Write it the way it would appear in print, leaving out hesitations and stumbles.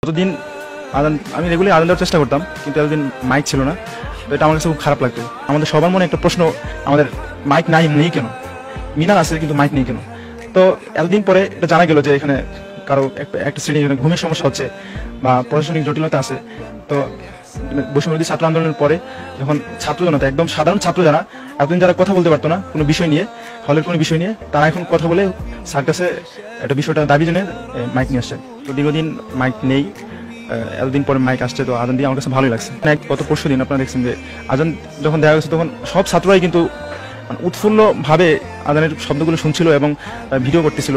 এতদিন আদান আমি রেগুলার আদান দেওয়ার চেষ্টা করতাম, কিন্তু এতদিন মাইক ছিল না। তো এটা আমার কাছে খুব খারাপ লাগতো। আমাদের সবার মনে একটা প্রশ্ন, আমাদের মাইক নেই কেন? মিনার আছে কিন্তু মাইক নেই কেন? তো এতদিন পরে এটা জানা গেল যে এখানে কারো একটা শ্রেণী ঘুমের সমস্যা হচ্ছে বা প্রশাসনিক জটিলতা আছে। তো বৈষম্যবিরোধী ছাত্র আন্দোলনের পরে যখন ছাত্র জনতা, একদম সাধারণ ছাত্র যারা এতদিন যারা কথা বলতে পারতো না কোনো বিষয় নিয়ে, হলের কোনো বিষয় নিয়ে, তারা এখন কথা বলে স্যার কাছে একটা বিষয়টা দাবি জেনে মাইক নিয়ে আসছে। তো দীর্ঘদিন মাইক নেই, এতদিন পরে মাইক আসছে, তো আজান দিয়ে আমার কাছে ভালোই লাগছে। গত পরশু দিন আপনারা দেখছেন যে আজান যখন দেখা গেছে, তখন সব ছাত্ররাই কিন্তু উৎফুল্ল ভাবে আজানের শব্দগুলো শুনছিল এবং ভিডিও করতেছিল।